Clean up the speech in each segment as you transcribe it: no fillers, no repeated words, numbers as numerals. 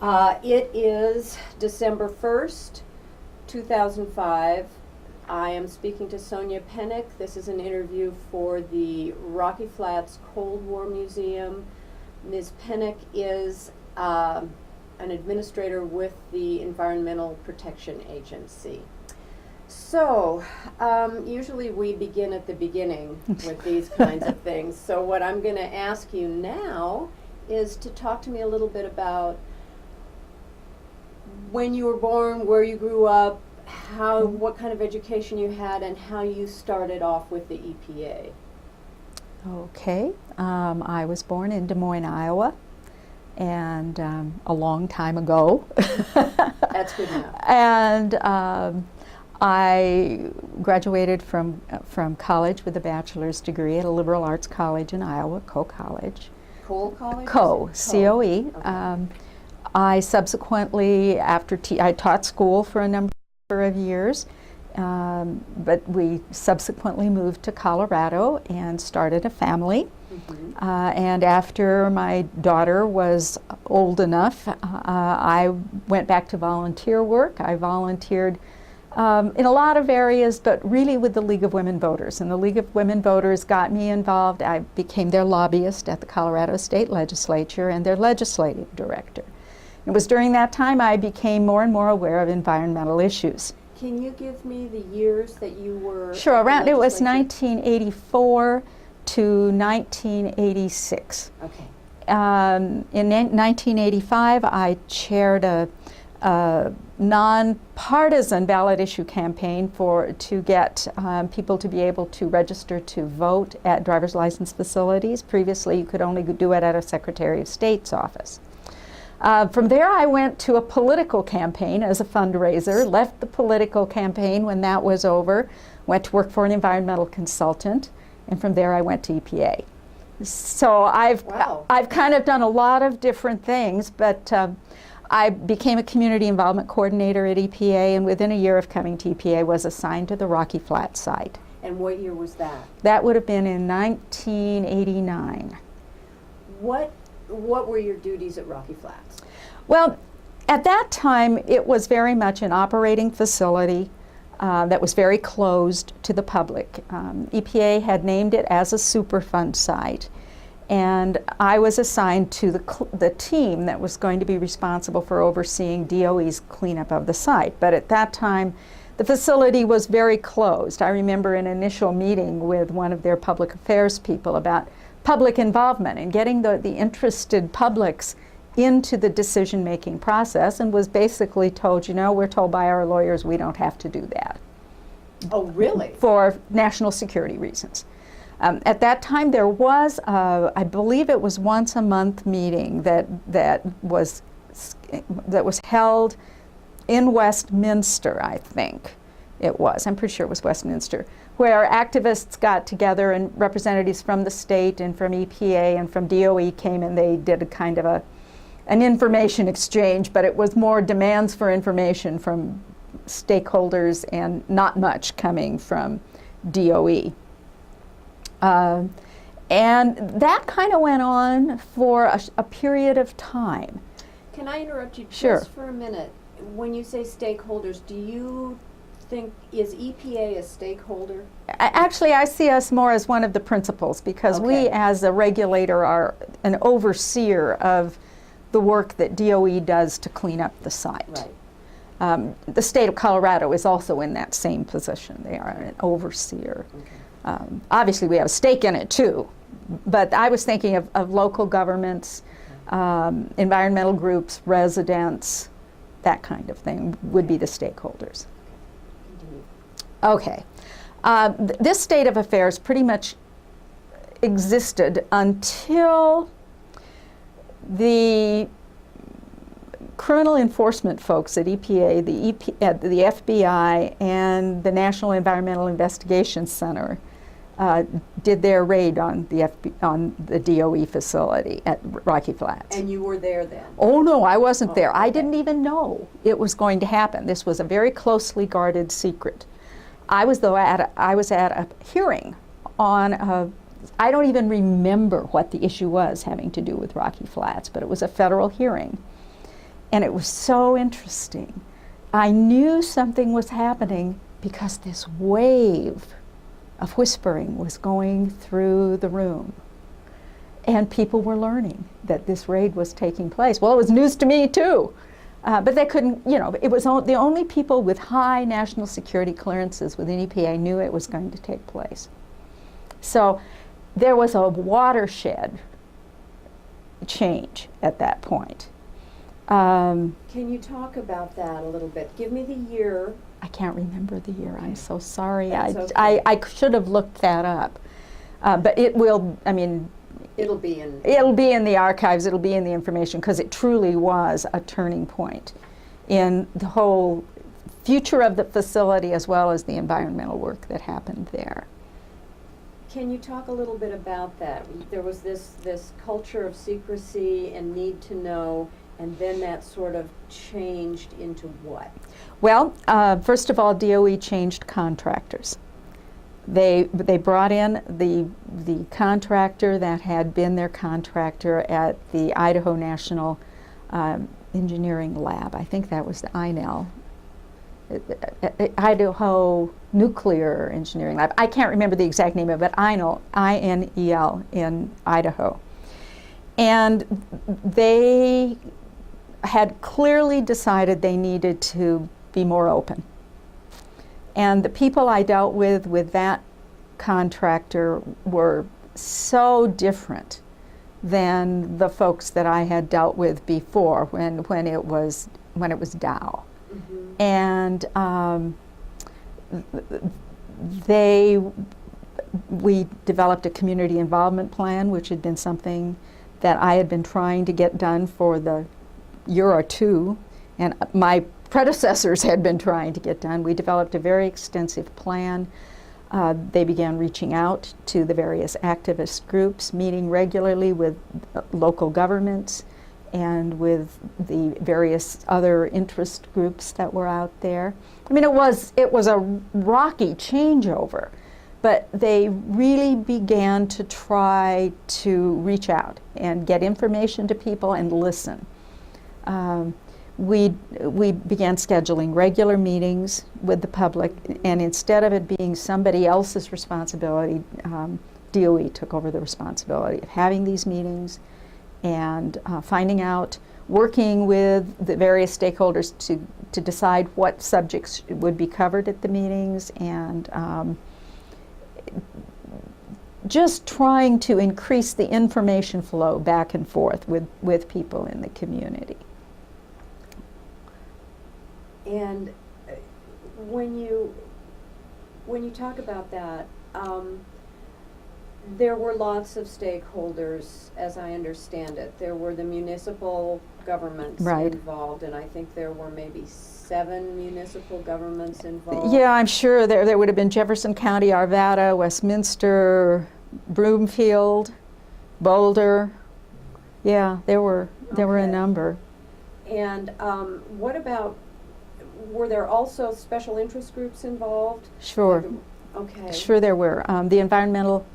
It is December 1st, 2005. I am speaking to Sonya Pennock. This is an interview for the Rocky Flats Cold War Museum. Ms. Pennock is an administrator with the Environmental Protection Agency. So, usually we begin at the beginning with these kinds of things. So what I'm going to ask you now is to talk to me a little bit about when you were born, where you grew up, what kind of education you had, and how you started off with the EPA. Okay, I was born in Des Moines, Iowa, and a long time ago. That's good enough. And I graduated from college with a bachelor's degree at a liberal arts college in Iowa, Coe College. Coe College? C-O-E. Okay. I subsequently, I taught school for a number of years, but we subsequently moved to Colorado and started a family. Mm-hmm. And after my daughter was old enough, I went back to volunteer work. I volunteered in a lot of areas, but really with the League of Women Voters. And the League of Women Voters got me involved. I became their lobbyist at the Colorado State Legislature and their legislative director. It was during that time I became more and more aware of environmental issues. Can you give me the years that you were? Sure, it was 1984 to 1986. Okay. In 1985, I chaired a non-partisan ballot issue campaign to get people to be able to register to vote at driver's license facilities. Previously, you could only do it at a Secretary of State's office. From there, I went to a political campaign as a fundraiser, left the political campaign when that was over, went to work for an environmental consultant, and from there I went to EPA. So I've kind of done a lot of different things, but I became a community involvement coordinator at EPA, and within a year of coming to EPA was assigned to the Rocky Flats site. And what year was that? That would have been in 1989. What were your duties at Rocky Flats? Well, at that time, it was very much an operating facility that was very closed to the public. EPA had named it as a Superfund site, and I was assigned to the team that was going to be responsible for overseeing DOE's cleanup of the site. But at that time, the facility was very closed. I remember an initial meeting with one of their public affairs people about public involvement and getting the interested publics into the decision-making process, and was basically told, we're told by our lawyers we don't have to do that. Oh, really? For national security reasons. At that time there was, I believe it was once a month meeting that was held in Westminster, I think it was. I'm pretty sure it was Westminster, where activists got together and representatives from the state and from EPA and from DOE came, and they did a kind of an information exchange, but it was more demands for information from stakeholders and not much coming from DOE. And that kind of went on for a period of time. Can I interrupt you Sure. just for a minute? When you say stakeholders, do you think, is EPA a stakeholder? Actually, I see us more as one of the principals, because we as a regulator are an overseer of the work that DOE does to clean up the site. Right. The state of Colorado is also in that same position. They are an overseer. Okay. Obviously, we have a stake in it too, but I was thinking of local governments, environmental groups, residents, that kind of thing would be the stakeholders. Okay. This state of affairs pretty much existed until the criminal enforcement folks at EPA, the FBI, and the National Environmental Investigation Center did their raid on the DOE facility at Rocky Flats. And you were there then? Oh no, I wasn't there. Okay. I didn't even know it was going to happen. This was a very closely guarded secret. I was at a hearing on I don't even remember what the issue was having to do with Rocky Flats, but it was a federal hearing. And it was so interesting. I knew something was happening because this wave of whispering was going through the room. And people were learning that this raid was taking place. Well, it was news to me too. But they couldn't, it was the only people with high national security clearances within EPA knew it was going to take place. So there was a watershed change at that point. Can you talk about that a little bit? Give me the year. I can't remember the year. I'm so sorry. That's okay. I should have looked that up. But it will, It'll be in the archives, it'll be in the information, because it truly was a turning point in the whole future of the facility as well as the environmental work that happened there. Can you talk a little bit about that? There was this culture of secrecy and need to know, and then that sort of changed into what? Well, first of all, DOE changed contractors. They brought in the contractor that had been their contractor at the Idaho National Engineering Lab. I think that was the INEL, Idaho Nuclear Engineering Lab. I can't remember the exact name of it, but INEL, I-N-E-L, in Idaho. And they had clearly decided they needed to be more open. And the people I dealt with that contractor were so different than the folks that I had dealt with before when it was Dow. Mm-hmm. And we developed a community involvement plan, which had been something that I had been trying to get done for the year or two, and my predecessors had been trying to get done. We developed a very extensive plan. They began reaching out to the various activist groups, meeting regularly with local governments and with the various other interest groups that were out there. It was a rocky changeover, but they really began to try to reach out and get information to people and listen. We began scheduling regular meetings with the public, and instead of it being somebody else's responsibility, DOE took over the responsibility of having these meetings and finding out, working with the various stakeholders to decide what subjects would be covered at the meetings, and just trying to increase the information flow back and forth with people in the community. And when you talk about that, there were lots of stakeholders, as I understand it. There were the municipal governments Right. involved, and I think there were maybe 7 municipal governments involved. Yeah, I'm sure there would have been Jefferson County, Arvada, Westminster, Broomfield, Boulder. Yeah, there were a number. And what about, were there also special interest groups involved? Sure. Okay. Sure there were. The environmental,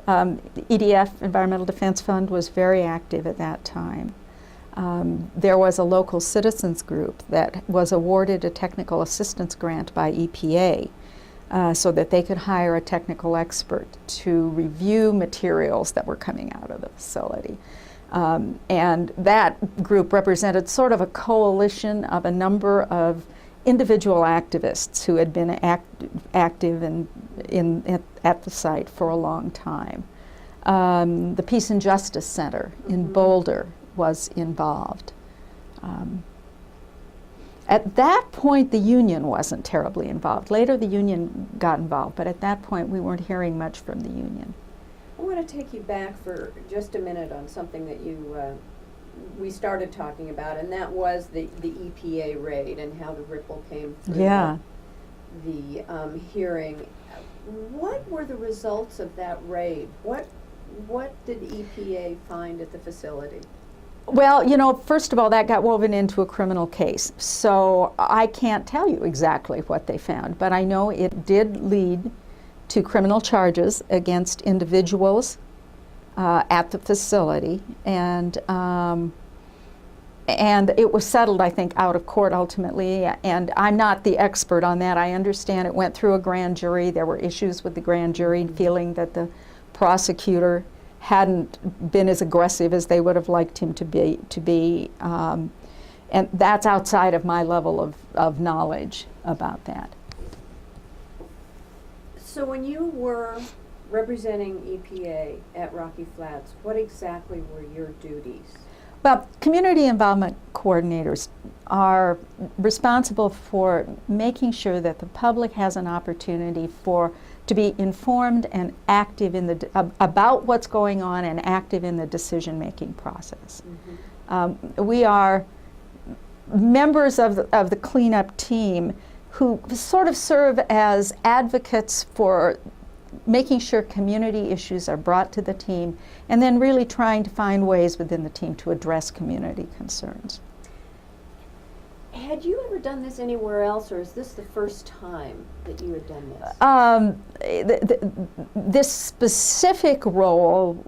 EDF, Environmental Defense Fund, was very active at that time. There was a local citizens group that was awarded a technical assistance grant by EPA so that they could hire a technical expert to review materials that were coming out of the facility. And that group represented sort of a coalition of a number of individual activists who had been active at the site for a long time. The Peace and Justice Center in Boulder was involved. At that point, the union wasn't terribly involved. Later, the union got involved, but at that point, we weren't hearing much from the union. I want to take you back for just a minute on something that we started talking about, and that was the EPA raid and how the ripple came through the hearing. What were the results of that raid? What did EPA find at the facility? Well, first of all, that got woven into a criminal case, so I can't tell you exactly what they found, but I know it did lead to criminal charges against individuals at the facility, and and it was settled, I think, out of court ultimately, and I'm not the expert on that. I understand it went through a grand jury. There were issues with the grand jury, feeling that the prosecutor hadn't been as aggressive as they would have liked him to be, and that's outside of my level of knowledge about that. So when you were representing EPA at Rocky Flats, what exactly were your duties? Well, community involvement coordinators are responsible for making sure that the public has an opportunity to be informed and active in about what's going on and active in the decision-making process. Mm-hmm. We are members of the cleanup team who sort of serve as advocates for making sure community issues are brought to the team, and then really trying to find ways within the team to address community concerns. Had you ever done this anywhere else, or is this the first time that you had done this? This specific role,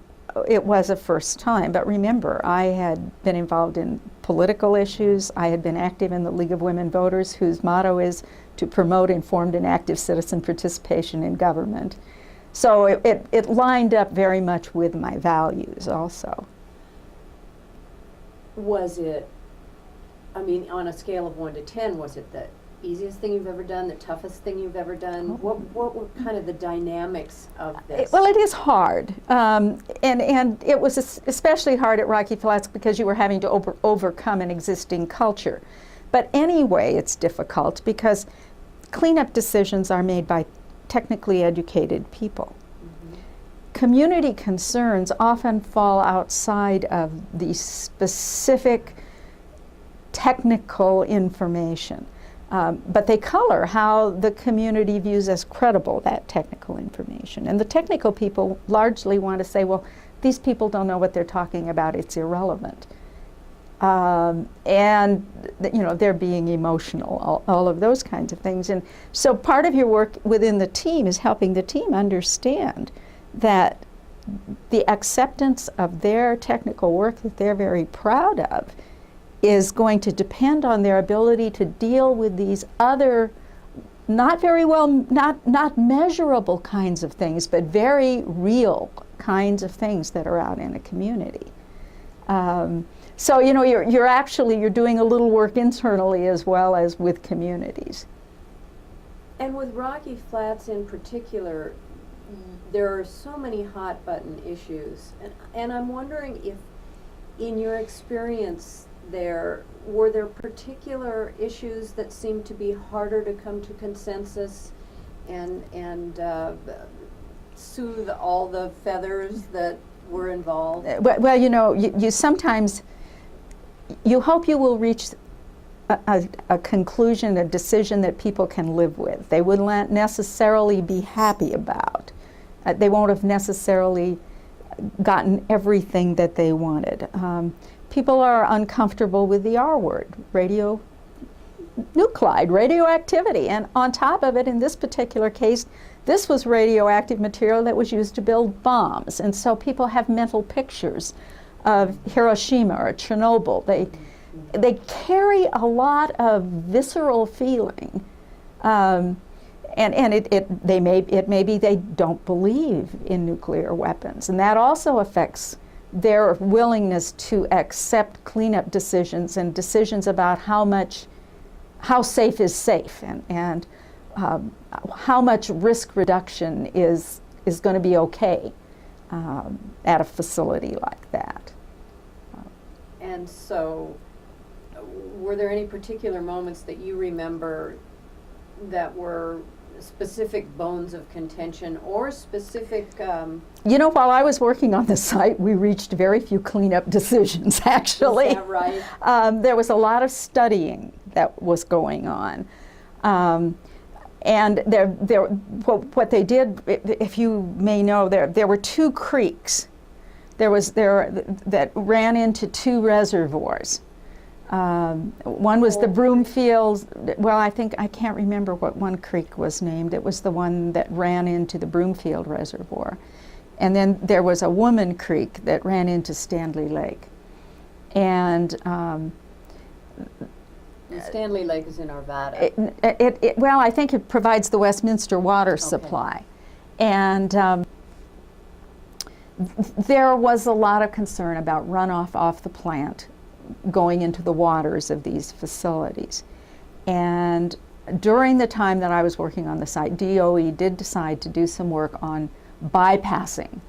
it was a first time, but remember, I had been involved in political issues. I had been active in the League of Women Voters, whose motto is to promote informed and active citizen participation in government. So it lined up very much with my values also. Was it, I mean, on a scale of 1 to 10, was it the easiest thing you've ever done, the toughest thing you've ever done? What were kind of the dynamics of this? Well, it is hard, and it was especially hard at Rocky Flats because you were having to overcome an existing culture. But anyway, it's difficult because cleanup decisions are made by technically educated people. Mm-hmm. Community concerns often fall outside of the specific technical information, but they color how the community views as credible that technical information. And the technical people largely want to say, well, these people don't know what they're talking about, it's irrelevant. And they're being emotional, all of those kinds of things. And so part of your work within the team is helping the team understand that the acceptance of their technical work that they're very proud of is going to depend on their ability to deal with these other not measurable kinds of things, but very real kinds of things that are out in a community. So you're doing a little work internally as well as with communities. And with Rocky Flats in particular, there are so many hot button issues, and I'm wondering if, in your experience were there particular issues that seemed to be harder to come to consensus and soothe all the feathers that were involved? Well, you sometimes, you hope you will reach a conclusion, a decision that people can live with. They wouldn't necessarily be happy about. They won't have necessarily gotten everything that they wanted. People are uncomfortable with the R word, radioactivity. And on top of it, in this particular case, this was radioactive material that was used to build bombs. And so people have mental pictures of Hiroshima or Chernobyl. They carry a lot of visceral feeling. And it may be they don't believe in nuclear weapons. And that also affects their willingness to accept cleanup decisions and decisions about how safe is safe and how much risk reduction is going to be okay at a facility like that. And so, were there any particular moments that you remember that were specific bones of contention or specific... While I was working on the site, we reached very few cleanup decisions, actually. Is that right? There was a lot of studying that was going on. And what they did, if you may know, there were 2 creeks that ran into 2 reservoirs. One was the Broomfield, I can't remember what one creek was named. It was the one that ran into the Broomfield Reservoir. And then there was a Woman Creek that ran into Standley Lake. And And Standley Lake is in Arvada. Well, I think it provides the Westminster water supply. And there was a lot of concern about runoff off the plant going into the waters of these facilities. And during the time that I was working on the site, DOE did decide to do some work on bypassing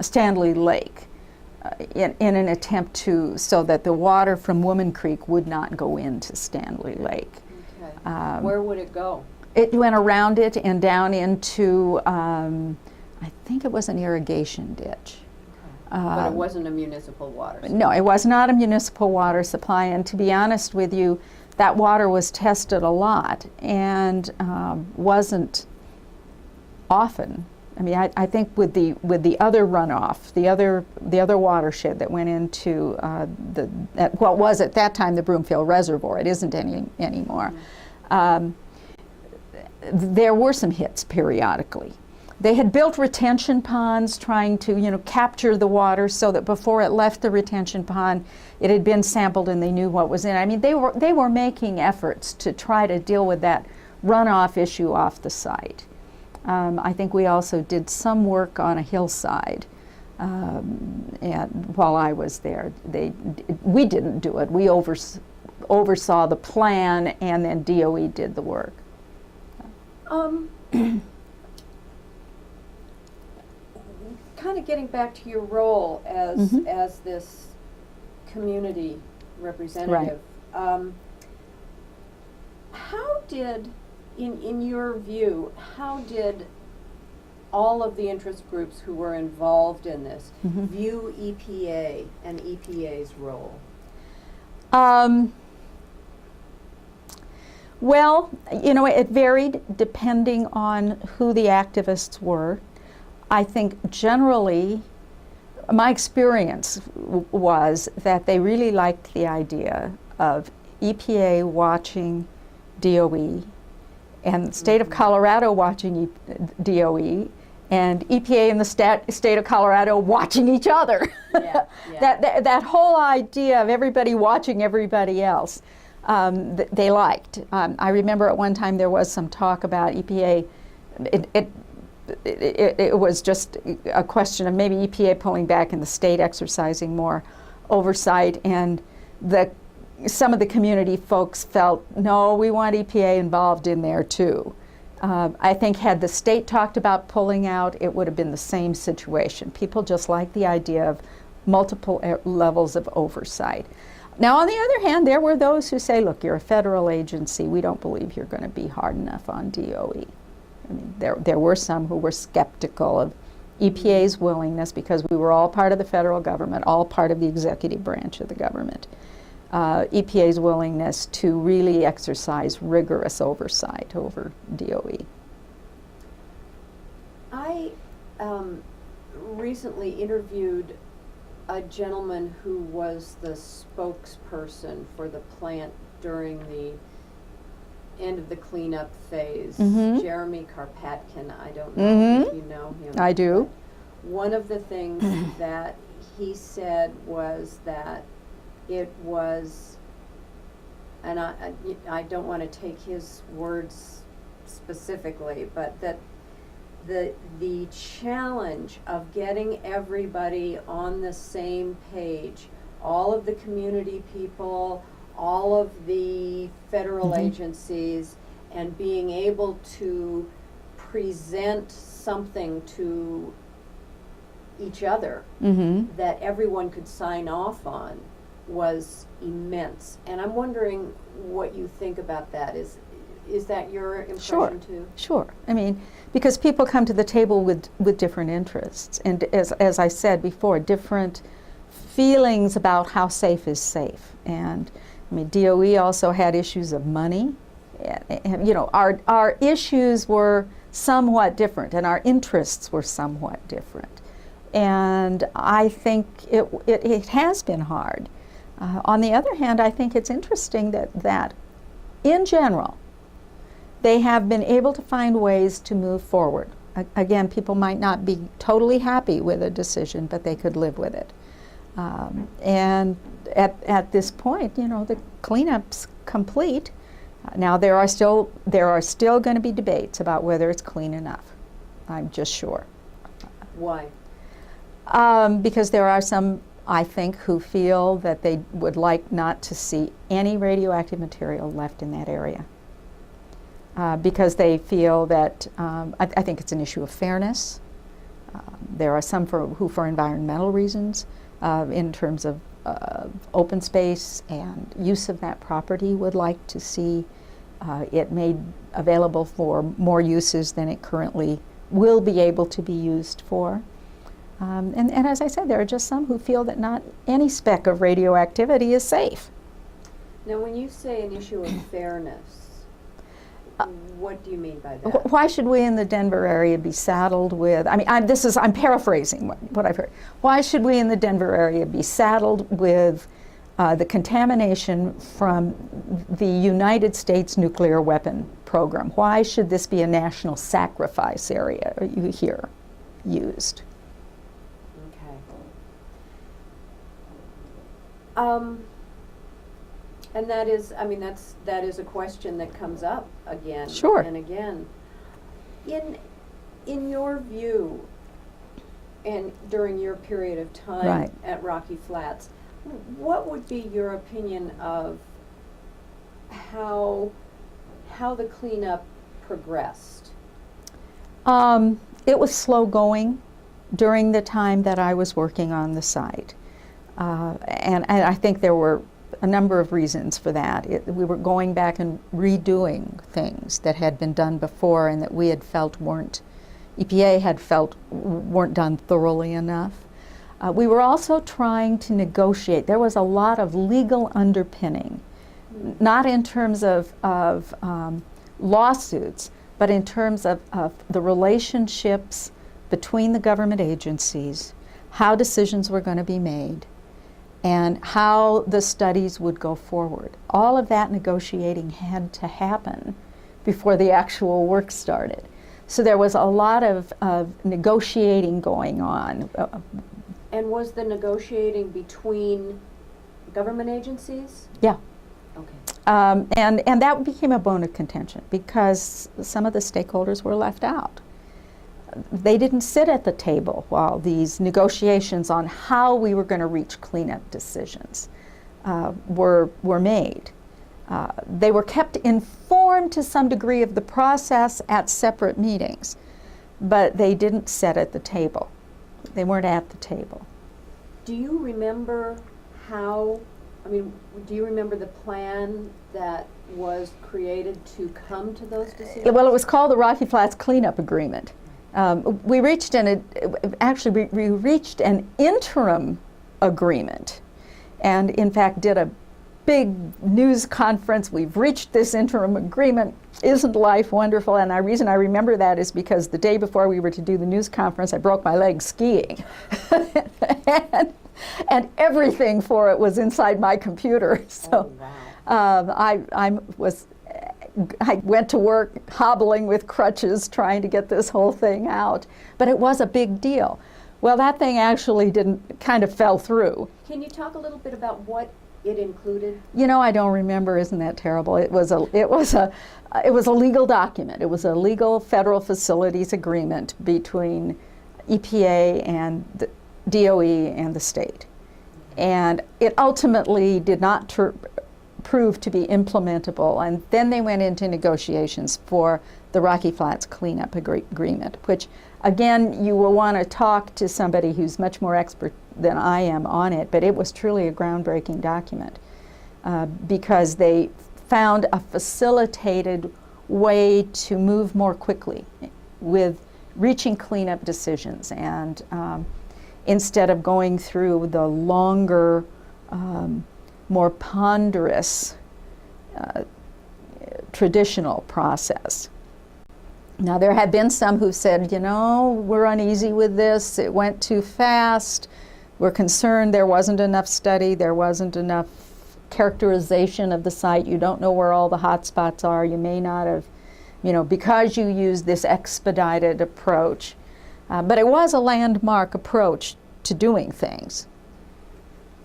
Standley Lake in an attempt so that the water from Woman Creek would not go into Standley Lake. Okay. Where would it go? It went around it and down into, I think it was an irrigation ditch. But it wasn't a municipal water supply. No, it was not a municipal water supply, and to be honest with you, that water was tested a lot and wasn't often. I mean, I think with the other runoff, the other watershed that went into what was at that time the Broomfield Reservoir, it isn't anymore. There were some hits periodically. They had built retention ponds trying to, capture the water so that before it left the retention pond, it had been sampled and they knew what was in it. I mean, they were making efforts to try to deal with that runoff issue off the site. I think we also did some work on a hillside, and while I was there, we didn't do it. We oversaw the plan, and then DOE did the work. Kind of getting back to your role as this community representative, how did, in your view, how did all of the interest groups who were involved in this view EPA and EPA's role? Well, it varied depending on who the activists were. I think generally, my experience was that they really liked the idea of EPA watching DOE and the state of Colorado watching DOE and EPA and the state of Colorado watching each other. Yeah, yeah. That whole idea of everybody watching everybody else, they liked. I remember at one time there was some talk about EPA. It was just a question of maybe EPA pulling back and the state exercising more oversight, and some of the community folks felt, no, we want EPA involved in there too. I think had the state talked about pulling out, it would have been the same situation. People just like the idea of multiple levels of oversight. Now, on the other hand, there were those who say, look, you're a federal agency. We don't believe you're going to be hard enough on DOE. I mean, there were some who were skeptical of EPA's willingness, because we were all part of the federal government, all part of the executive branch of the government. EPA's willingness to really exercise rigorous oversight over DOE. I recently interviewed a gentleman who was the spokesperson for the plant during the end of the cleanup phase, Jeremy Karpatkin. I don't know if you know him. I do. One of the things that he said was that it was, and I don't want to take his words specifically, but that the challenge of getting everybody on the same page, all of the community people, all of the federal agencies, and being able to present something to each other that everyone could sign off on was immense. And I'm wondering what you think about that. Is that your impression too? Sure. I mean, because people come to the table with different interests, and as I said before, different feelings about how safe is safe. And I mean, DOE also had issues of money. And, our issues were somewhat different, and our interests were somewhat different. And I think it has been hard. On the other hand, I think it's interesting that in general, they have been able to find ways to move forward. Again, people might not be totally happy with a decision, but they could live with it. And at this point, the cleanup's complete. Now there are still going to be debates about whether it's clean enough. I'm just sure. Why? Because there are some, I think, who feel that they would like not to see any radioactive material left in that area. Because they feel that, I think it's an issue of fairness. There are some who, for environmental reasons, in terms of open space and use of that property, would like to see it made available for more uses than it currently will be able to be used for. And as I said, there are just some who feel that not any speck of radioactivity is safe. Now, when you say an issue of fairness, what do you mean by that? Why should we in the Denver area be saddled with, I'm paraphrasing what I've heard. Why should we in the Denver area be saddled with the contamination from the United States nuclear weapon program? Why should this be a national sacrifice area, you hear used? Okay. And that is, that is a question that comes up again Sure. and again. In your view, and during your period of time Right. at Rocky Flats, what would be your opinion of how the cleanup progressed? It was slow going during the time that I was working on the site. And I think there were a number of reasons for that. We were going back and redoing things that had been done before and that we had felt EPA had felt weren't done thoroughly enough. We were also trying to negotiate. There was a lot of legal underpinning, not in terms of lawsuits, but in terms of the relationships between the government agencies, how decisions were going to be made, and how the studies would go forward. All of that negotiating had to happen before the actual work started. So there was a lot of negotiating going on. And was the negotiating between government agencies? Yeah. Okay. And that became a bone of contention because some of the stakeholders were left out. They didn't sit at the table while these negotiations on how we were going to reach cleanup decisions were made. They were kept informed to some degree of the process at separate meetings, but they didn't sit at the table. They weren't at the table. Do you remember do you remember the plan that was created to come to those decisions? Well, it was called the Rocky Flats Cleanup Agreement. We reached we reached an interim agreement, and in fact did a big news conference. We've reached this interim agreement. Isn't life wonderful? And the reason I remember that is because the day before we were to do the news conference, I broke my leg skiing. and everything for it was inside my computer. So I went to work hobbling with crutches trying to get this whole thing out. But it was a big deal. Well, that thing actually kind of fell through. Can you talk a little bit about what it included? I don't remember. Isn't that terrible? It was a legal document. It was a legal federal facilities agreement between EPA and the DOE and the state. And it ultimately did not prove to be implementable. And then they went into negotiations for the Rocky Flats Cleanup Agreement, which, again, you will want to talk to somebody who's much more expert than I am on it, but it was truly a groundbreaking document because they found a facilitated way to move more quickly with reaching cleanup decisions, and instead of going through the longer, more ponderous traditional process. Now, there have been some who said, we're uneasy with this, it went too fast, we're concerned there wasn't enough study, there wasn't enough characterization of the site, you don't know where all the hot spots are, you may not have, because you used this expedited approach. But it was a landmark approach to doing things.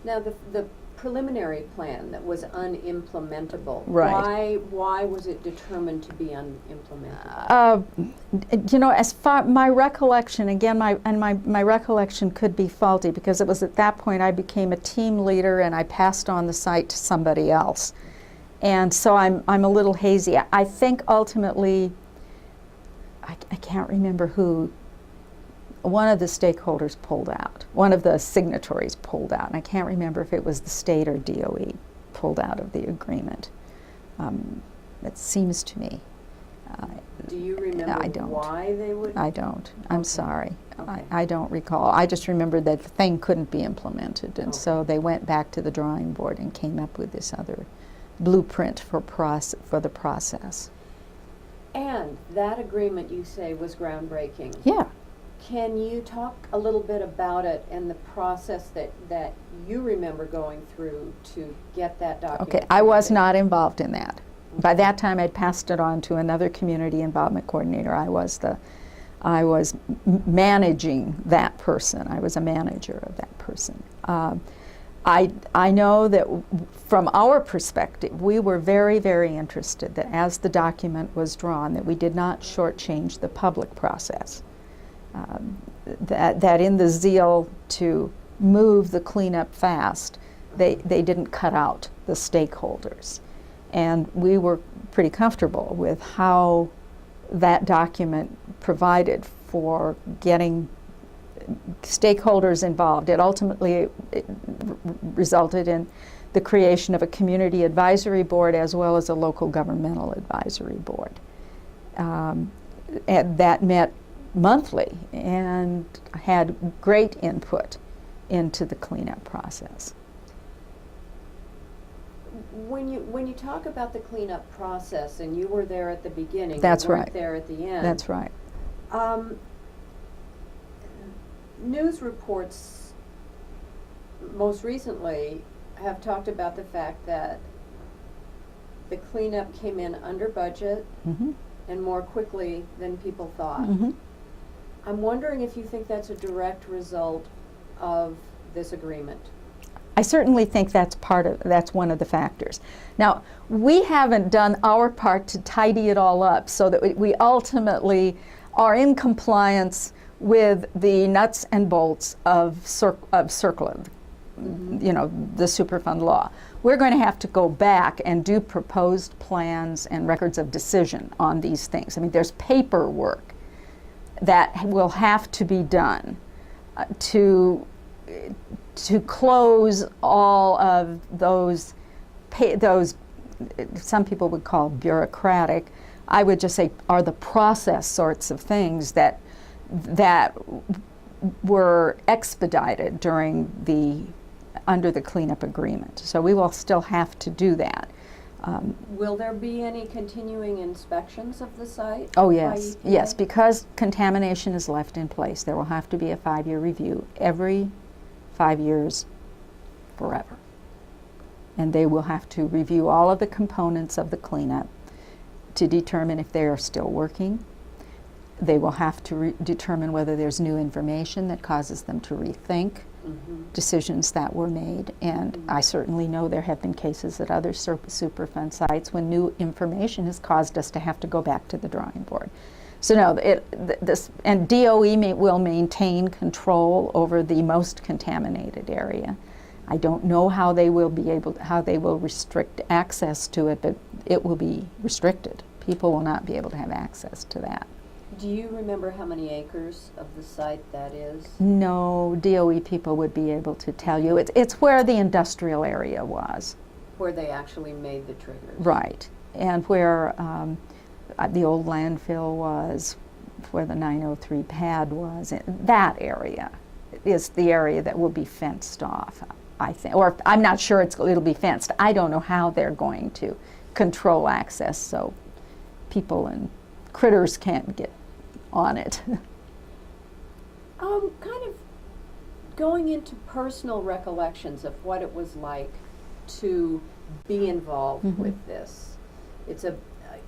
Now, the preliminary plan that was unimplementable. Right. Why was it determined to be unimplementable? You know, as far my recollection, again, my recollection could be faulty because it was at that point I became a team leader and I passed on the site to somebody else, and so I'm a little hazy. I think ultimately, I can't remember who. One of the stakeholders pulled out. One of the signatories pulled out. And I can't remember if it was the state or DOE pulled out of the agreement. It seems to me. Do you remember I don't. why they would? I don't. I'm Okay. sorry. Okay. I don't recall. I just remember that the thing couldn't be implemented. And so they went back to the drawing board and came up with this other blueprint for the process. And that agreement, you say, was groundbreaking. Yeah. Can you talk a little bit about it and the process that you remember going through to get that document? Okay, I was completed? not involved in that. By that time, I'd passed it on to another community involvement coordinator. I was managing that person. I was a manager of that person. I know that from our perspective, we were very, very interested that as the document was drawn, that we did not shortchange the public process. That in the zeal to move the cleanup fast, they didn't cut out the stakeholders. And we were pretty comfortable with how that document provided for getting stakeholders involved. It ultimately resulted in the creation of a community advisory board as well as a local governmental advisory board. And that met monthly and had great input into the cleanup process. When you talk about the cleanup process, and you were there at the beginning, That's you weren't right. there at the end. That's right. News reports most recently have talked about the fact that the cleanup came in under budget Mm-hmm. and more quickly than people thought. Mm-hmm. I'm wondering if you think that's a direct result of this agreement. I certainly think that's one of the factors. Now, we haven't done our part to tidy it all up so that we ultimately are in compliance with the nuts and bolts of CERCLA, you know, the Superfund law. We're going to have to go back and do proposed plans and records of decision on these things. I mean, there's paperwork that will have to be done to close all of those some people would call bureaucratic, I would just say are the process sorts of things that were expedited under the cleanup agreement. So we will still have to do that. Will there be any continuing inspections of the site? Oh by yes, EPA? yes, because contamination is left in place. There will have to be a 5-year review every 5 years forever. And they will have to review all of the components of the cleanup to determine if they are still working. They will have to determine whether there's new information that causes them to rethink decisions that were made. And I certainly know there have been cases at other Superfund sites when new information has caused us to have to go back to the drawing board. So no, and DOE will maintain control over the most contaminated area. I don't know how they will restrict access to it, but it will be restricted. People will not be able to have access to that. Do you remember how many acres of the site that is? No, DOE people would be able to tell you. It's where the industrial area was. Where they actually made the triggers. Right, and where the old landfill was, where the 903 pad was. That area is the area that will be fenced off, I think. Or I'm not sure it'll be fenced. I don't know how they're going to control access so people and critters can't get on it. Kind of going into personal recollections of what it was like to be involved with this. It's a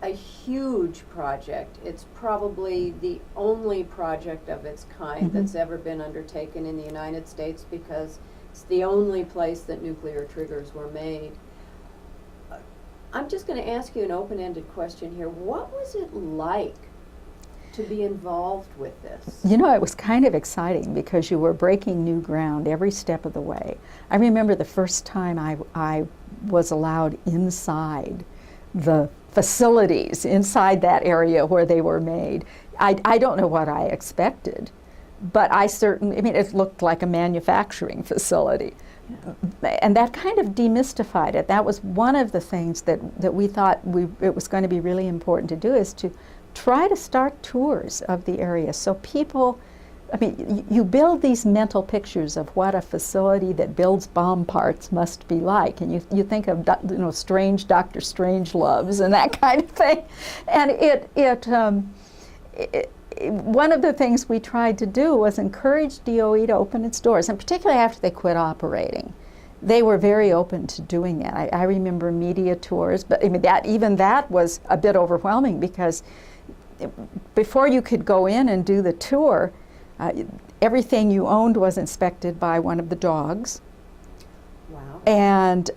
huge project. It's probably the only project of its kind that's ever been undertaken in the United States because It's the only place that nuclear triggers were made. I'm just going to ask you an open-ended question here. What was it like to be involved with this? You know, it was kind of exciting because you were breaking new ground every step of the way. I remember the first time I was allowed inside the facilities, inside that area where they were made. I don't know what I expected, but I mean, it looked like a manufacturing facility. Yeah. And that kind of demystified it. That was one of the things that we thought it was going to be really important to do, is to try to start tours of the area so people, I mean, you build these mental pictures of what a facility that builds bomb parts must be like, and you think of, you know, strange Dr. Strangeloves and that kind of thing. And one of the things we tried to do was encourage DOE to open its doors, and particularly after they quit operating. They were very open to doing that. I remember media tours, but I mean, even that was a bit overwhelming, because before you could go in and do the tour, everything you owned was inspected by one of the dogs. Wow. And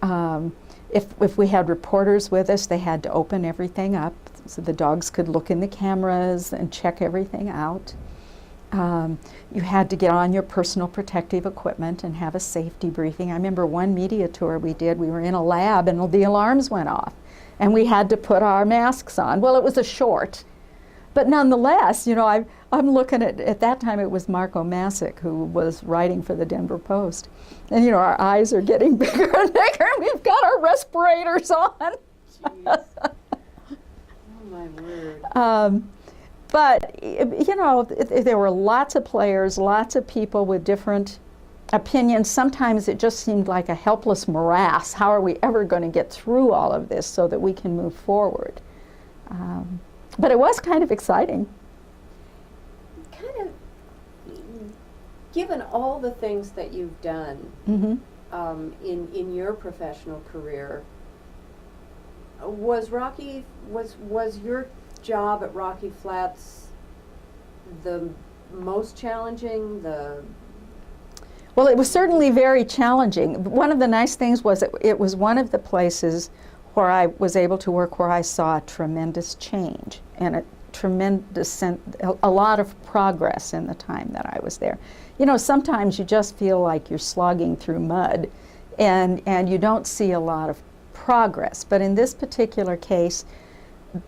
if we had reporters with us, they had to open everything up so the dogs could look in the cameras and check everything out. You had to get on your personal protective equipment and have a safety briefing. I remember one media tour we did, we were in a lab and the alarms went off and we had to put our masks on. Well, it was a short, but nonetheless, you know, I'm looking at that time it was Marco Masick who was writing for the Denver Post. And you know, our eyes are getting bigger and bigger and we've got our respirators on. Jeez. Oh my word. But, you know, there were lots of players, lots of people with different opinions. Sometimes it just seemed like a helpless morass. How are we ever going to get through all of this so that we can move forward? But it was kind of exciting. Kind of, given all the things that you've done in your professional career, was your job at Rocky Flats the most challenging? Well, it was certainly very challenging. One of the nice things was it was one of the places where I was able to work where I saw a tremendous change and a lot of progress in the time that I was there. You know, sometimes you just feel like you're slogging through mud and you don't see a lot of progress. But in this particular case,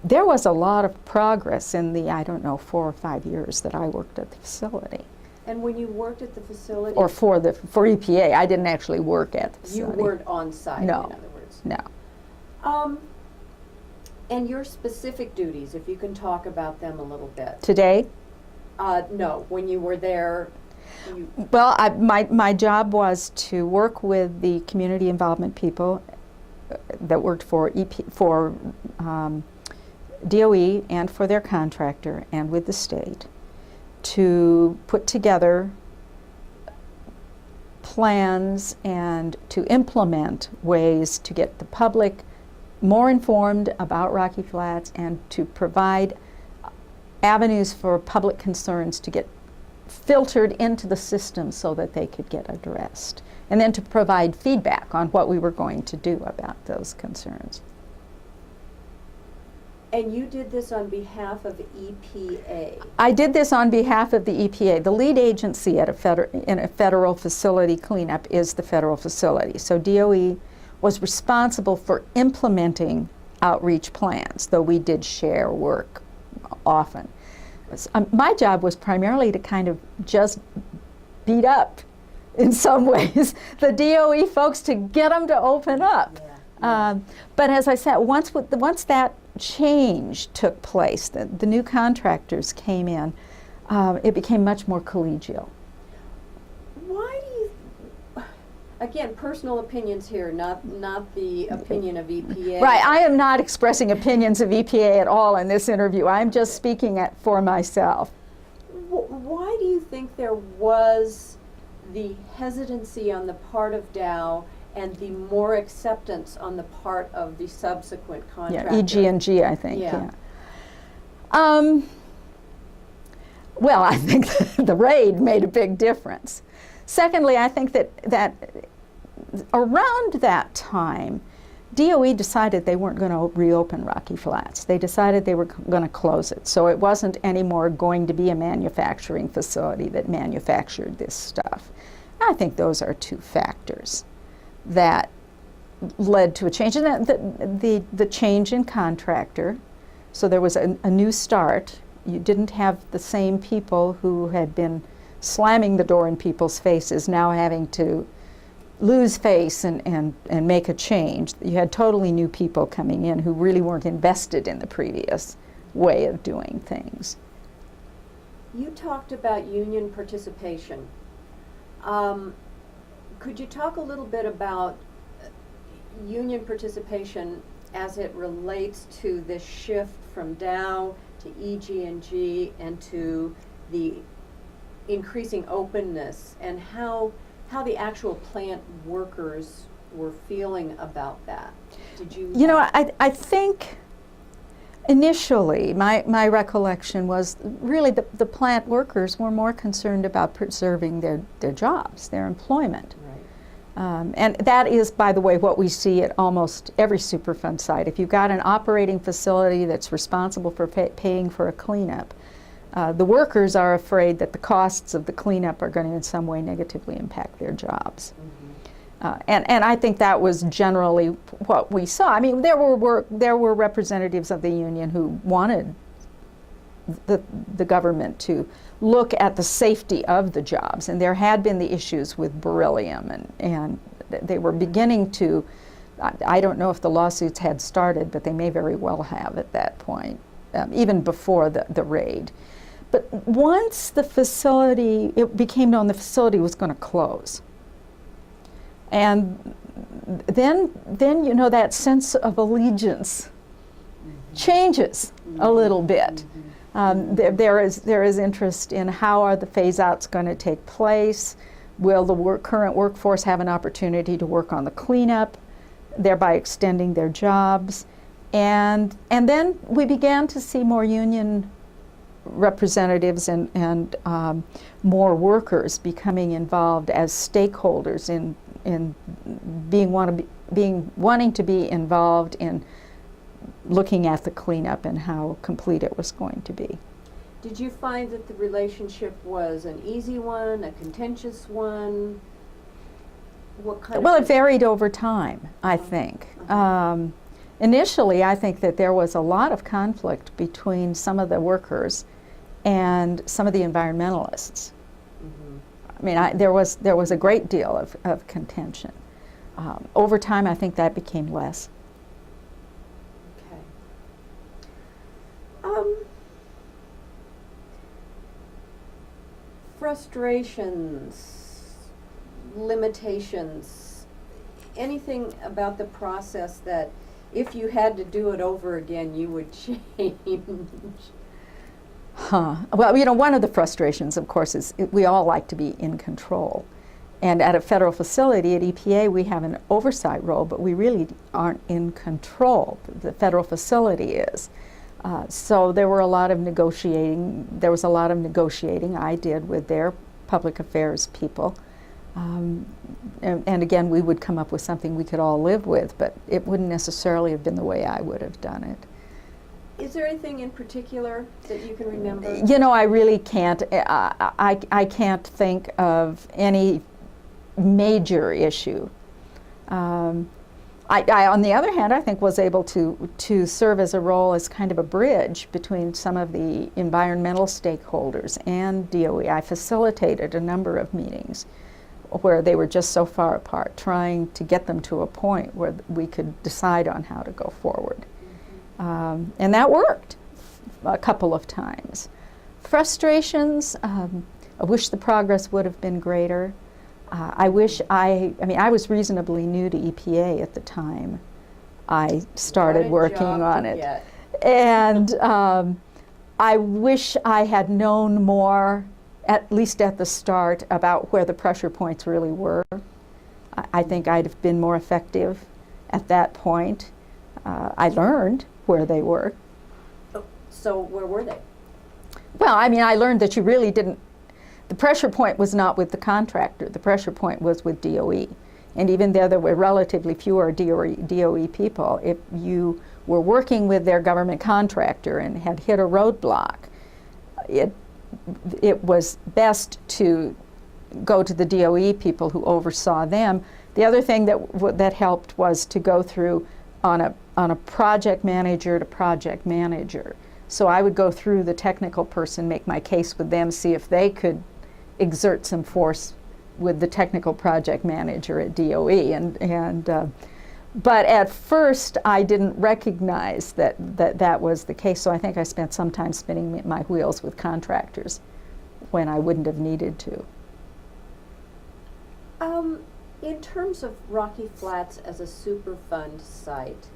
there was a lot of progress in the, 4 or 5 years that I worked at the facility. And when you worked at the facility? Or for EPA. I didn't actually work at the facility. You weren't on site, no, in other words? No. And your specific duties, if you can talk about them a little bit. Today? No, when you were there. Well, my job was to work with the community involvement people that worked for DOE and for their contractor and with the state to put together plans and to implement ways to get the public more informed about Rocky Flats and to provide avenues for public concerns to get filtered into the system so that they could get addressed, and then to provide feedback on what we were going to do about those concerns. And you did this on behalf of EPA? I did this on behalf of the EPA. The lead agency at in a federal facility cleanup is the federal facility. So DOE was responsible for implementing outreach plans, though we did share work often. My job was primarily to kind of just beat up, in some ways, the DOE folks to get them to open up. Yeah. But as I said, once that change took place, the new contractors came in, it became much more collegial. Why do you, again, personal opinions here, not the opinion of EPA. Right, I am not expressing opinions of EPA at all in this interview. I'm just speaking for myself. Why do you think there was the hesitancy on the part of Dow and the more acceptance on the part of the subsequent contractor? Yeah, EG&G, I think. Yeah. Well, I think the raid made a big difference. Secondly, I think that around that time, DOE decided they weren't going to reopen Rocky Flats. They decided they were going to close it. So it wasn't anymore going to be a manufacturing facility that manufactured this stuff. I think those are two factors that led to a change. And the change in contractor, so there was a new start. You didn't have the same people who had been slamming the door in people's faces now having to lose face and make a change. You had totally new people coming in who really weren't invested in the previous way of doing things. You talked about union participation. Could you talk a little bit about union participation as it relates to this shift from Dow to EG&G and to the increasing openness, and how the actual plant workers were feeling about that? Did you? You know, I think initially my recollection was really the plant workers were more concerned about preserving their jobs, their employment. Right. And that is, by the way, what we see at almost every Superfund site. If you've got an operating facility that's responsible for paying for a cleanup, the workers are afraid that the costs of the cleanup are going to in some way negatively impact their jobs. Mm-hmm. And I think that was generally what we saw. I mean, there were representatives of the union who wanted the government to look at the safety of the jobs, and there had been the issues with beryllium, and they were beginning to, I don't know if the lawsuits had started, but they may very well have at that point, even before the raid. But once the facility, it became known the facility was going to close. And then you know, that sense of allegiance changes a little bit. There is interest in how are the phase-outs going to take place. Will the current workforce have an opportunity to work on the cleanup, thereby extending their jobs? And then we began to see more union representatives and more workers becoming involved as stakeholders in wanting to be involved in looking at the cleanup and how complete it was going to be. Did you find that the relationship was an easy one, a contentious one? What kind Well, of? it varied over time, I think. Initially, I think that there was a lot of conflict between some of the workers and some of the environmentalists. Mm-hmm. I mean, there was a great deal of contention. Over time, I think that became less. Okay. Frustrations, limitations, anything about the process that if you had to do it over again, you would change? Well, you know, one of the frustrations, of course, is we all like to be in control. And at a federal facility, at EPA, we have an oversight role, but we really aren't in control. The federal facility is. So there was a lot of negotiating I did with their public affairs people. And again, we would come up with something we could all live with, but it wouldn't necessarily have been the way I would have done it. Is there anything in particular that you can remember? You know, I really can't. I can't think of any major issue. I, on the other hand, I think was able to serve as a role as kind of a bridge between some of the environmental stakeholders and DOE. I facilitated a number of meetings where they were just so far apart, trying to get them to a point where we could decide on how to go forward. And that worked a couple of times. Frustrations, I wish the progress would have been greater. I was reasonably new to EPA at the time I started working on it. And I wish I had known more, at least at the start, about where the pressure points really were. I think I'd have been more effective at that point. I learned where they were. So where were they? Well, I mean, I learned that you really didn't, the pressure point was not with the contractor. The pressure point was with DOE. And even there were relatively fewer DOE people. If you were working with their government contractor and had hit a roadblock, it was best to go to the DOE people who oversaw them. The other thing that helped was to go through on a project manager to project manager. So I would go through the technical person, make my case with them, see if they could exert some force with the technical project manager at DOE. But at first I didn't recognize that was the case, so I think I spent some time spinning my wheels with contractors when I wouldn't have needed to. In terms of Rocky Flats as a Superfund site,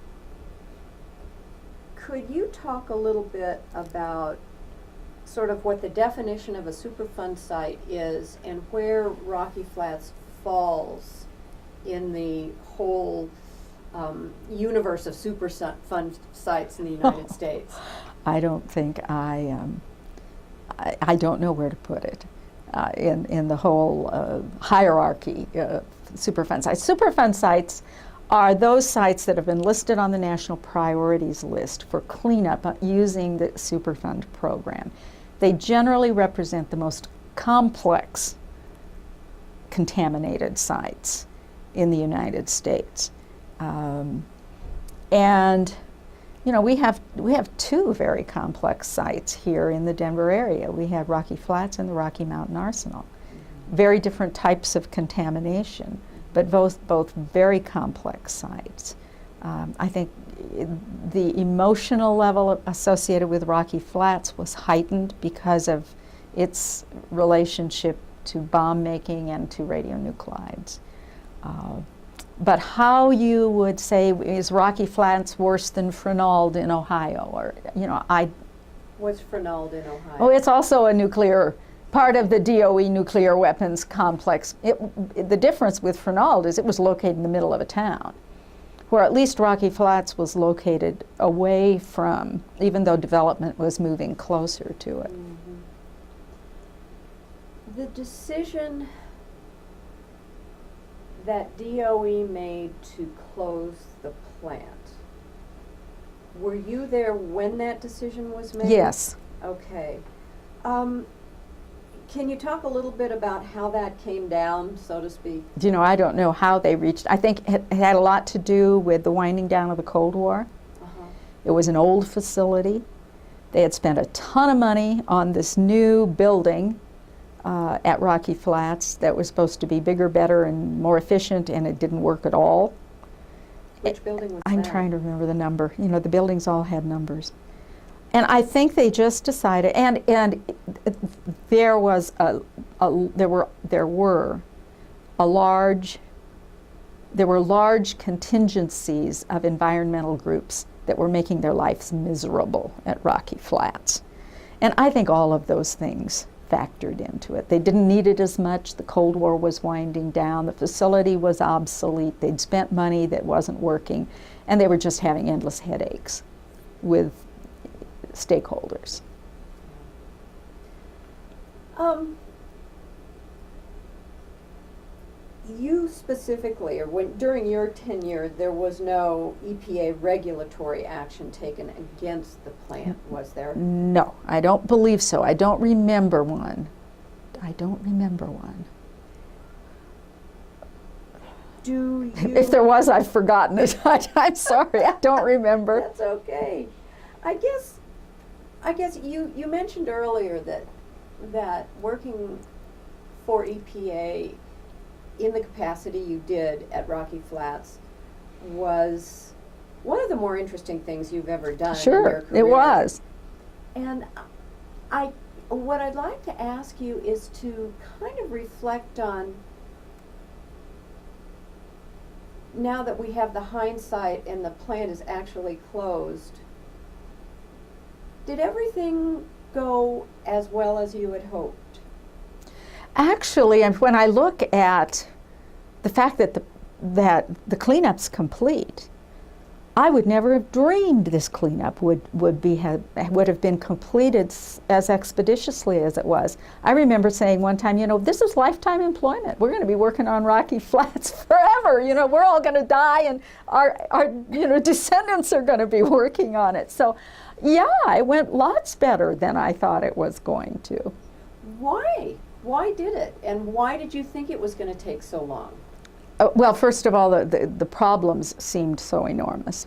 could you talk a little bit about sort of what the definition of a Superfund site is and where Rocky Flats falls in the whole universe of Superfund sites in the United States? I don't think I don't know where to put it in the whole hierarchy of Superfund sites. Superfund sites are those sites that have been listed on the National Priorities List for cleanup using the Superfund program. They generally represent the most complex contaminated sites in the United States. And you know, we have two very complex sites here in the Denver area. We have Rocky Flats and the Rocky Mountain Arsenal. Very different types of contamination, but both very complex sites. I think the emotional level associated with Rocky Flats was heightened because of its relationship to bomb making and to radionuclides. But how you would say, is Rocky Flats worse than Frenald in Ohio? Or, you know, What's Frenald in Ohio? Oh, it's also a nuclear, part of the DOE nuclear weapons complex. The difference with Frenald is it was located in the middle of a town, where at least Rocky Flats was located away from, even though development was moving closer to it. Mm-hmm. The decision that DOE made to close the plant, were you there when that decision was made? Yes. Okay. Can you talk a little bit about how that came down, so to speak? You know, I don't know how they reached. I think it had a lot to do with the winding down of the Cold War. It was an old facility. They had spent a ton of money on this new building at Rocky Flats that was supposed to be bigger, better, and more efficient, and it didn't work at all. Which building was I'm that? trying to remember the number. You know, the buildings all had numbers. And I think they just decided, and there was there were large contingencies of environmental groups that were making their lives miserable at Rocky Flats. And I think all of those things factored into it. They didn't need it as much. The Cold War was winding down. The facility was obsolete. They'd spent money that wasn't working, and they were just having endless headaches with stakeholders. You specifically, or during your tenure, there was no EPA regulatory action taken against the plant, was there? No, I don't believe so. I don't remember one. Do you? If there was, I've forgotten it. I'm sorry, I don't remember. That's okay. I guess you mentioned earlier that working for EPA in the capacity you did at Rocky Flats was one of the more interesting things you've ever done in your Sure, career. it was. And what I'd like to ask you is to kind of reflect on, now that we have the hindsight and the plant is actually closed, did everything go as well as you had hoped? Actually, and when I look at the fact that the cleanup's complete, I would never have dreamed this cleanup would have been completed as expeditiously as it was. I remember saying one time, you know, this is lifetime employment. We're going to be working on Rocky Flats forever. You know, we're all going to die, and our descendants are going to be working on it. So, yeah, it went lots better than I thought it was going to. Why? Why did it? And why did you think it was going to take so long? Well, first of all, the problems seemed so enormous.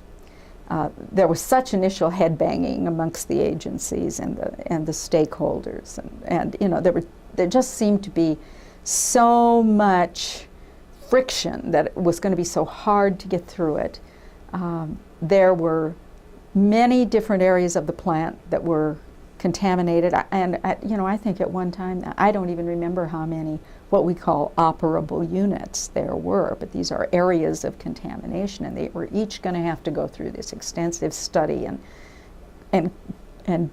There was such initial head-banging amongst the agencies and the stakeholders, and you know, there just seemed to be so much friction that it was going to be so hard to get through it. There were many different areas of the plant that were contaminated, and you know, I think at one time, I don't even remember how many what we call operable units there were, but these are areas of contamination, and they were each going to have to go through this extensive study and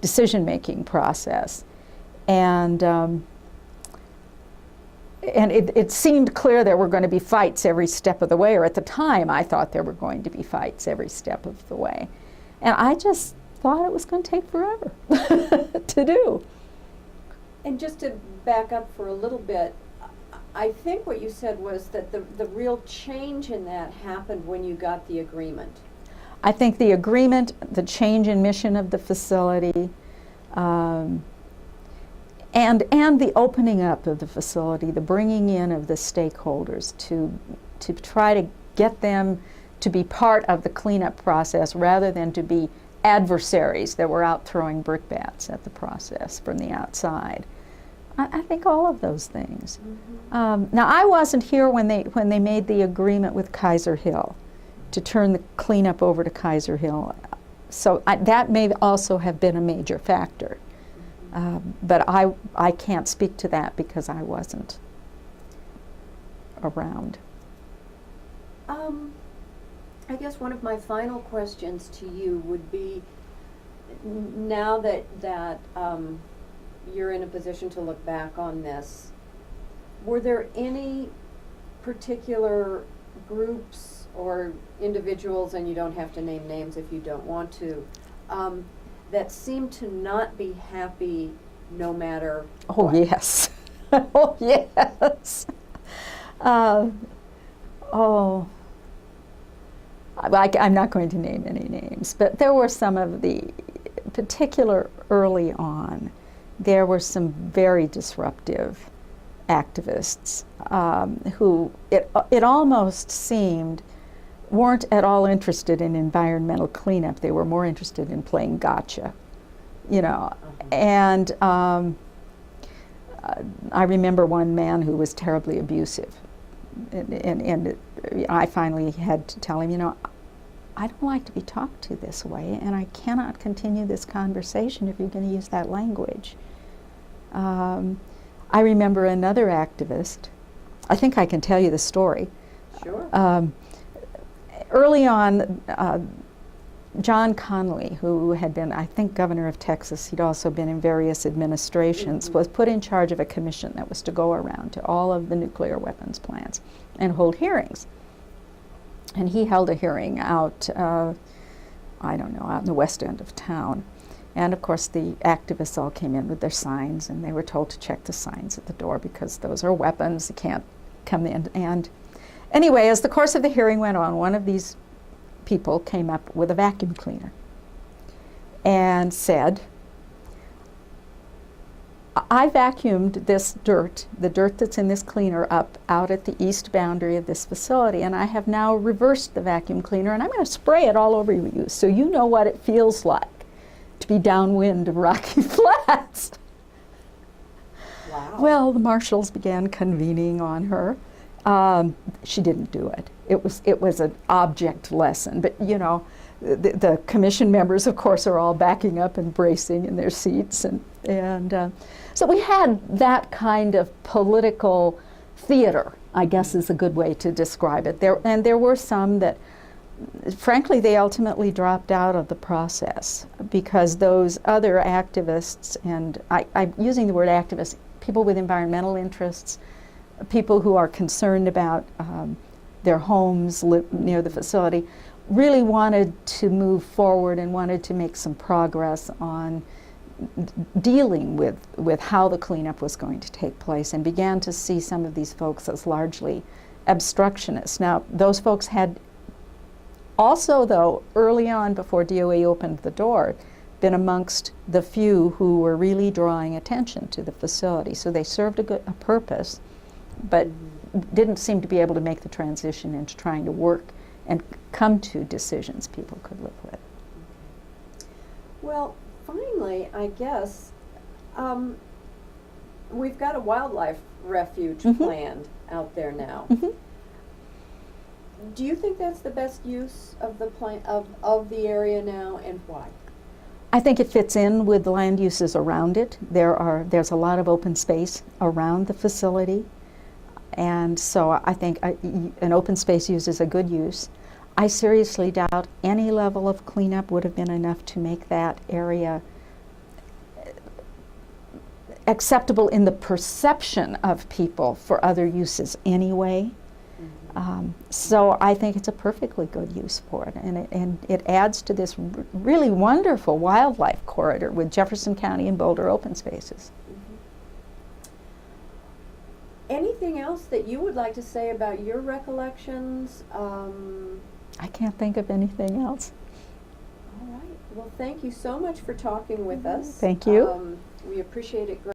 decision-making process. And it seemed clear there were going to be fights every step of the way, or at the time I thought there were going to be fights every step of the way. And I just thought it was going to take forever to do. And just to back up for a little bit, I think what you said was that the real change in that happened when you got the agreement. I think the agreement, the change in mission of the facility, and the opening up of the facility, the bringing in of the stakeholders to try to get them to be part of the cleanup process rather than to be adversaries that were out throwing brickbats at the process from the outside. I think all of those things. Mm-hmm. Now, I wasn't here when they made the agreement with Kaiser Hill to turn the cleanup over to Kaiser Hill. So that may also have been a major factor. But I can't speak to that because I wasn't around. I guess one of my final questions to you would be, now that you're in a position to look back on this, were there any particular groups or individuals, and you don't have to name names if you don't want to, that seemed to not be happy no matter what? Yes. Oh, yes. I'm not going to name any names, but there were some of the, particular early on, there were some very disruptive activists who it almost seemed weren't at all interested in environmental cleanup. They were more interested in playing gotcha, you know. And I remember one man who was terribly abusive, and I finally had to tell him, you know, I don't like to be talked to this way, and I cannot continue this conversation if you're going to use that language. I remember another activist. I think I can tell you the story. Sure. Early on, John Connally, who had been, I think, governor of Texas, he'd also been in various administrations, was put in charge of a commission that was to go around to all of the nuclear weapons plants and hold hearings. And he held a hearing out, out in the west end of town. And of course the activists all came in with their signs, and they were told to check the signs at the door because those are weapons, you can't come in. And anyway, as the course of the hearing went on, one of these people came up with a vacuum cleaner and said, I vacuumed this dirt, the dirt that's in this cleaner, up out at the east boundary of this facility, and I have now reversed the vacuum cleaner, and I'm going to spray it all over you so you know what it feels like to be downwind of Rocky Flats. Wow. Well, the marshals began convening on her. She didn't do it. It was an object lesson, but you know, the commission members, of course, are all backing up and bracing in their seats, and so we had that kind of political theater, I guess is a good way to describe it. There were some that, frankly, they ultimately dropped out of the process because those other activists, and I'm using the word activists, people with environmental interests, people who are concerned about their homes near the facility, really wanted to move forward and wanted to make some progress on dealing with how the cleanup was going to take place, and began to see some of these folks as largely obstructionists. Now, those folks had also, though, early on, before DOE opened the door, been amongst the few who were really drawing attention to the facility. So they served a purpose, but didn't seem to be able to make the transition into trying to work and come to decisions people could live with. Well, finally, I guess, we've got a wildlife refuge planned out there now. Do you think that's the best use of the of the area now, and why? I think it fits in with the land uses around it. There's a lot of open space around the facility, and so I think an open space use is a good use. I seriously doubt any level of cleanup would have been enough to make that area acceptable in the perception of people for other uses anyway. So I think it's a perfectly good use for it, and it adds to this really wonderful wildlife corridor with Jefferson County and Boulder open spaces. Anything else that you would like to say about your recollections? I can't think of anything else. All right. Well, thank you so much for talking with us. Thank you. We appreciate it greatly.